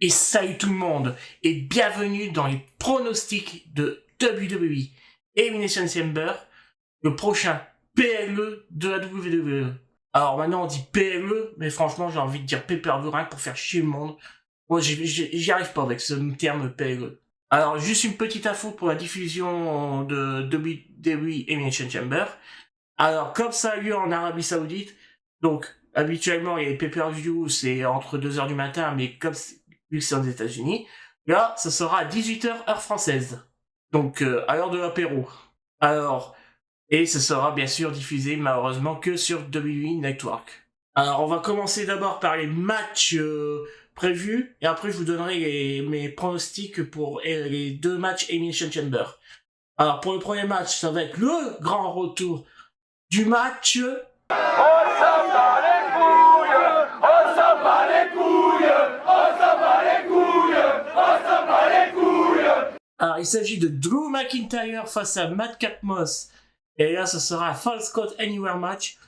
Et salut tout le monde, et bienvenue dans les pronostics de WWE Elimination Chamber, le prochain PLE de la WWE. Alors maintenant on dit PLE, mais franchement j'ai envie de dire Pay-Per-View rien que pour faire chier le monde. Moi j'y arrive pas avec ce terme PLE. Alors juste une petite info pour la diffusion de WWE Elimination Chamber. Alors comme ça a lieu en Arabie Saoudite, donc habituellement les pay-per-view c'est entre 2h du matin, mais comme vu que c'est aux États-Unis, là ça sera à 18h heure française, donc à l'heure de l'apéro. Alors, et ce sera bien sûr diffusé malheureusement que sur WWE Network. Alors on va commencer d'abord par les matchs prévus, et après je vous donnerai mes pronostics pour les deux matchs Elimination Chamber. Alors pour le premier match, ça va être le grand retour du match. On s'en bat les couilles, on s'en bat les couilles, on s'en bat les couilles, on s'en bat les couilles. Alors il s'agit de Drew McIntyre face à Madcap Moss. Et là ce sera un False Count Anywhere match.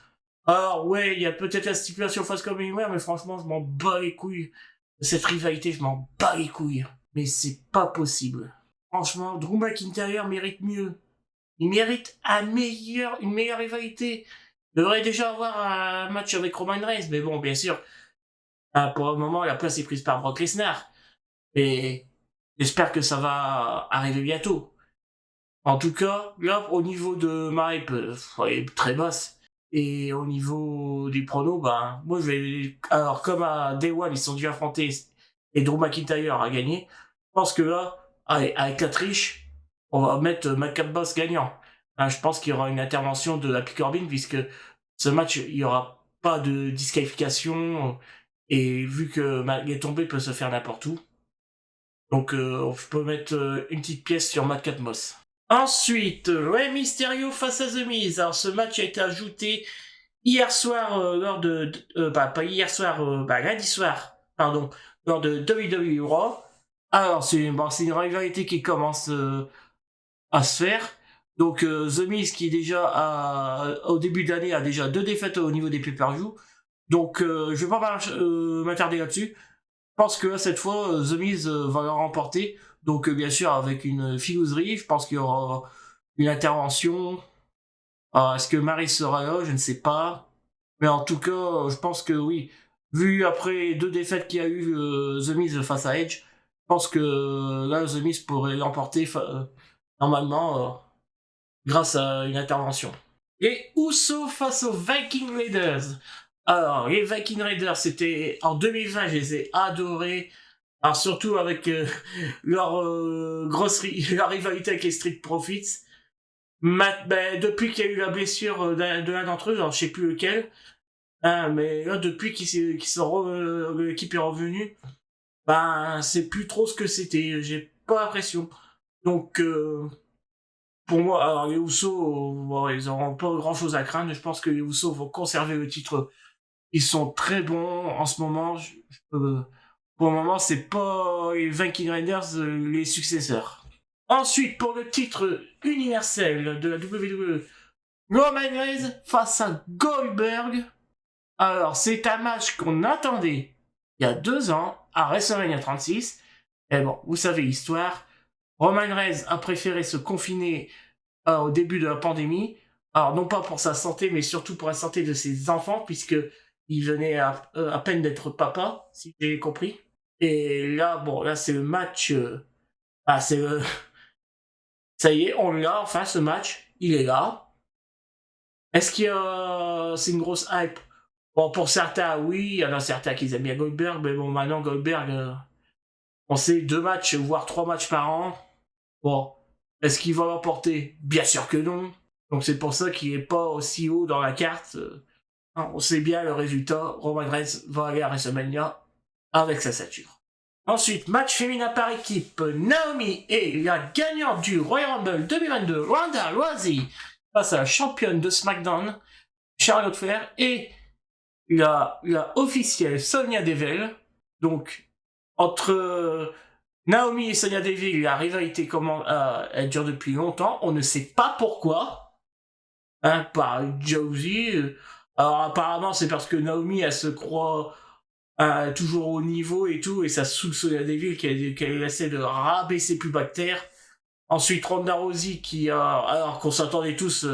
Alors ouais, il y a peut-être la stipulation False Count Anywhere, mais franchement je m'en bats les couilles. Cette rivalité, je m'en bats les couilles. Mais c'est pas possible. Franchement, Drew McIntyre mérite mieux. Il mérite une meilleure rivalité. Il devrait déjà avoir un match avec Roman Reigns, mais bon, bien sûr, pour le moment, la place est prise par Brock Lesnar. Et j'espère que ça va arriver bientôt. En tout cas, là, au niveau de ma hype, elle est très basse. Et au niveau des pronos, ben, moi, je vais... Alors, comme à Day One, ils sont dû affronter et Drew McIntyre a gagné, je pense que là, avec la triche, on va mettre Madcap Moss gagnant. Je pense qu'il y aura une intervention de Happy Corbin, puisque ce match, il n'y aura pas de disqualification, et vu que les tombées peuvent se faire n'importe où. Donc, on peut mettre une petite pièce sur Madcap Moss. Ensuite, Rey Mysterio face à The Miz. Alors, ce match a été ajouté hier soir, lors de... pas hier soir, lundi soir, pardon, lors de WWE Raw. Alors, c'est une rivalité qui commence à se faire. Donc, The Miz, qui est déjà, au début d'année, a déjà 2 défaites au niveau des pay-per-view. Donc, je vais pas m'attarder là-dessus. Je pense que là, cette fois, The Miz va la remporter. Donc, bien sûr, avec une filouserie, je pense qu'il y aura une intervention. Est-ce que Maryse sera là? Je ne sais pas. Mais en tout cas, je pense que oui. Vu après 2 défaites qu'il y a eu The Miz face à Edge, je pense que là, The Miz pourrait l'emporter normalement grâce à une intervention. Les Usos face aux Viking Raiders. Alors, les Viking Raiders, c'était en 2020, je les ai adorés. Alors, surtout avec leur leur rivalité avec les Street Profits. Depuis qu'il y a eu la blessure de l'un d'entre eux, genre, je sais plus lequel, mais là, depuis l'équipe est revenue, ben, c'est plus trop ce que c'était. J'ai pas l'impression. Donc, pour moi, alors les Usos, bon, ils n'auront pas grand chose à craindre. Je pense que les Usos vont conserver le titre. Ils sont très bons en ce moment. Pour le moment, c'est pas les Viking Raiders les successeurs. Ensuite, pour le titre universel de la WWE, Roman Reigns face à Goldberg. Alors, c'est un match qu'on attendait il y a 2 ans à WrestleMania 36. Et bon, vous savez l'histoire. Roman Reigns a préféré se confiner au début de la pandémie. Alors, non pas pour sa santé, mais surtout pour la santé de ses enfants, puisque il venait à peine d'être papa, si j'ai compris. Et là, bon, là, c'est le match... Ça y est, on l'a, enfin, ce match. Il est là. Est-ce qu'il y a... C'est une grosse hype? Bon, pour certains, oui. Il y en a certains qui aiment bien Goldberg, mais bon, maintenant, Goldberg... on sait 2 matchs, voire 3 matchs par an. Bon, est-ce qu'il va l'emporter? Bien sûr que non. Donc c'est pour ça qu'il n'est pas aussi haut dans la carte. On sait bien le résultat. Roman Reigns va aller à WrestleMania avec sa ceinture. Ensuite, match féminin par équipe. Naomi est la gagnante du Royal Rumble 2022, Ronda Rousey, face à la championne de SmackDown, Charlotte Flair, et la officielle Sonya Deville. Donc, entre Naomi et Sonya Deville, la rivalité elle dure depuis longtemps. On ne sait pas pourquoi. Par Josie. Alors apparemment, c'est parce que Naomi, elle se croit toujours au niveau et tout, et ça saoule Sonya Deville qui essaie de rabaisser plus bas que terre. Ensuite, Ronda Rousey alors qu'on s'attendait tous,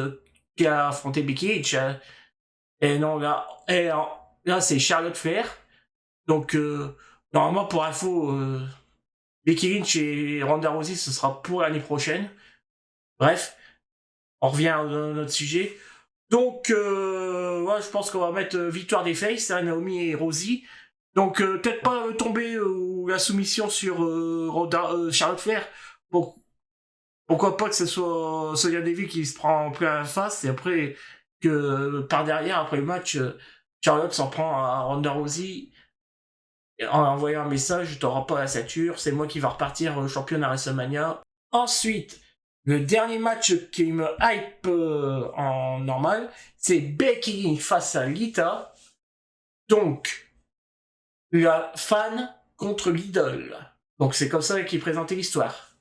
qui a affronté Becky Lynch. Et non, là c'est Charlotte Flair. Donc, normalement, pour info, Becky Lynch et Ronda Rousey, ce sera pour l'année prochaine. Bref, on revient à notre sujet. Donc, je pense qu'on va mettre victoire des faces, Naomi et Rousey. Donc, peut-être pas tomber la soumission sur Charlotte Flair. Pourquoi pas que ce soit Sonya Deville qui se prend en plein face et après que par derrière, après le match, Charlotte s'en prend à Ronda Rousey en envoyant un message, t'auras pas la ceinture, c'est moi qui va repartir championne à WrestleMania. Ensuite, le dernier match qui me hype en normal, c'est Becky Lynch face à Lita. Donc, la fan contre l'idole. Donc c'est comme ça qu'il présentait l'histoire.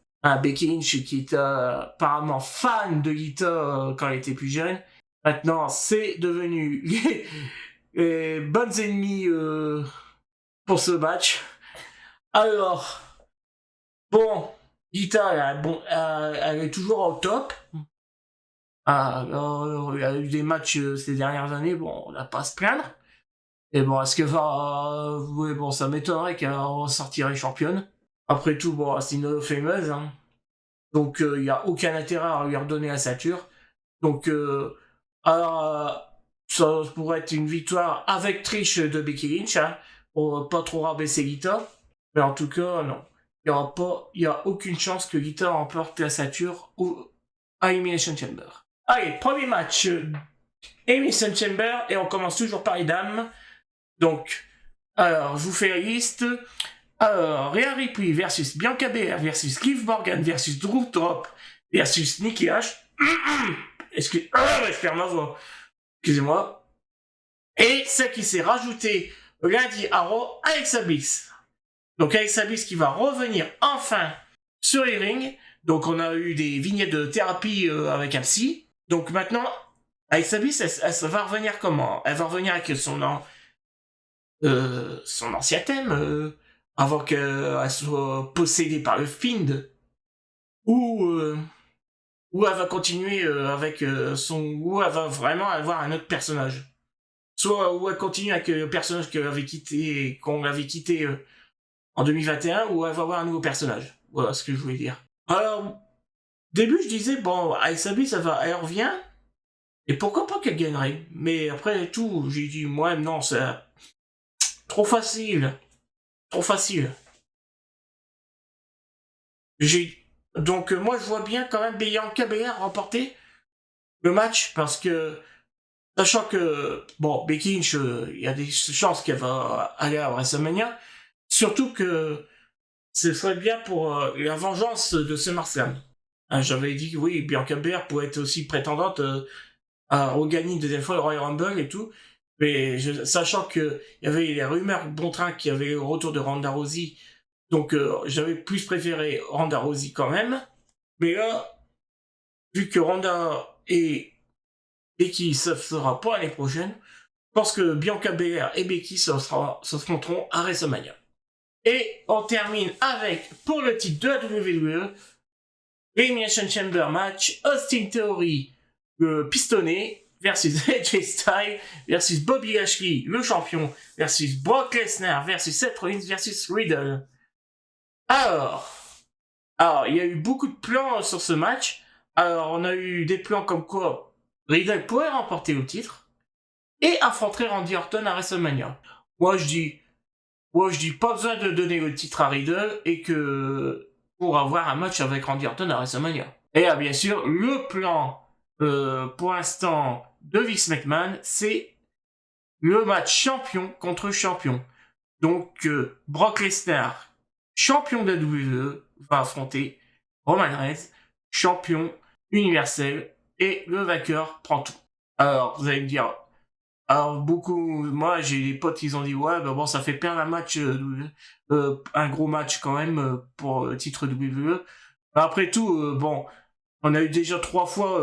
Becky Lynch qui était apparemment fan de Lita quand elle était plus jeune. Maintenant, c'est devenu les bonnes ennemies pour ce match. Alors, bon, Lita, elle est toujours au top. Alors, il y a eu des matchs ces dernières années, bon, on n'a pas à se plaindre. Et bon, est-ce qu'elle va... oui, bon, ça m'étonnerait qu'elle sortirait championne. Après tout, bon, c'est une fameuse, hein. Donc, il n'y a aucun intérêt à lui redonner la ceinture. Donc, ça pourrait être une victoire avec triche de Becky Lynch, hein, pour pas trop rabaisser Lita. Mais en tout cas, non. Il n'y a aucune chance que Lita remporte la ceinture à Elimination Chamber. Allez, premier match, Elimination Chamber, et on commence toujours par les dames. Donc, alors, je vous fais la liste. Alors, Rhea Ripley versus Bianca Belair versus Liv Morgan versus Drew Drop versus Nikki Ash. Je perds ma voix. Excusez-moi. Et celle qui s'est rajoutée lundi à Raw, Alexa Bliss. Donc Alexa Bliss qui va revenir enfin sur les rings. Donc on a eu des vignettes de thérapie avec un psy. Donc maintenant, Alexa Bliss, elle va revenir comment? Elle va revenir avec son ancien thème, avant qu'elle soit possédée par le Fiend, ou elle va continuer avec ou elle va vraiment avoir un autre personnage. Soit où elle continue avec le personnage qu'on avait quitté en 2021, ou elle va avoir un nouveau personnage. Voilà ce que je voulais dire. Alors, début je disais, bon, Alexa Bliss, elle revient, et pourquoi pas qu'elle gagnerait. Mais après tout, j'ai dit, moi, non, c'est trop facile. Trop facile. Donc moi je vois bien quand même Bianca Belair remporter le match, parce que sachant que bon, Becky Lynch, il y a des chances qu'elle va aller à WrestleMania, surtout que ce serait bien pour la vengeance de SummerSlam. J'avais dit que oui, Bianca Belair pourrait être aussi prétendante à regagner une deuxième fois le Royal Rumble et tout. Mais sachant qu'il y avait les rumeurs bon train qu'il y avait le retour de Ronda Rousey, donc j'avais plus préféré Ronda Rousey quand même. Mais là, vu que Ronda et Becky ça sera pas l'année prochaine, je pense que Bianca Belair et Becky se affronteront à WrestleMania. Et on termine avec, pour le titre de la WWE, Elimination Chamber match, Austin Theory, le pistonné, versus AJ Styles, versus Bobby Lashley, le champion, versus Brock Lesnar, versus Seth Rollins, versus Riddle. Alors, il y a eu beaucoup de plans sur ce match. Alors, on a eu des plans comme quoi Riddle pourrait remporter le titre et affronter Randy Orton à WrestleMania. Moi, je dis pas besoin de donner le titre à Riddle et que pour avoir un match avec Randy Orton à WrestleMania. Et bien sûr, le plan pour l'instant de Vince McMahon, c'est le match champion contre champion. Donc, Brock Lesnar, champion de la WWE, va affronter Roman Reigns, champion universel, et le vainqueur prend tout. Alors, vous allez me dire, moi, j'ai des potes qui ont dit, ouais, bah bon, ça fait perdre un match, un gros match quand même, pour le titre WWE. Après tout, bon, on a eu déjà 3 fois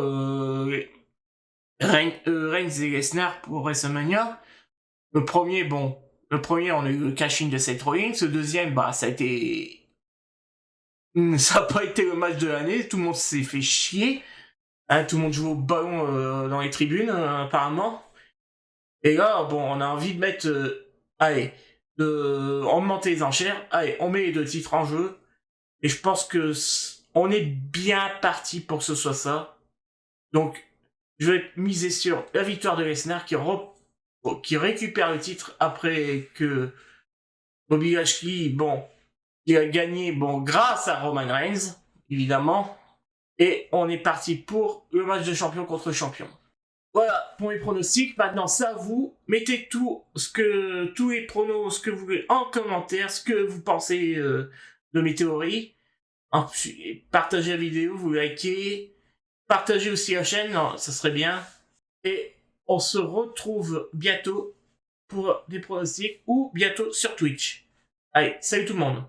Reigns et Lesnar pour WrestleMania. Le premier, bon, Le premier, on a eu le cash-in de Seth Rollins. Le deuxième, bah, ça a pas été le match de l'année. Tout le monde s'est fait chier. Hein, tout le monde joue au ballon dans les tribunes, apparemment. Et là, bon, on a envie de mettre... augmenter les enchères. Allez, on met les 2 titres en jeu. Et je pense que on est bien parti pour que ce soit ça. Donc, je vais miser sur la victoire de Lesnar qui récupère le titre après que Bobby Lashley, bon, il a gagné, bon, grâce à Roman Reigns, évidemment. Et on est parti pour le match de champion contre champion. Voilà, pour mes pronostics. Maintenant, c'est à vous. Mettez tous les pronos, ce que vous voulez en commentaire, ce que vous pensez de mes théories. Ensuite, partagez la vidéo, vous likez. Partagez aussi la chaîne, non, ça serait bien. Et on se retrouve bientôt pour des pronostics ou bientôt sur Twitch. Allez, salut tout le monde.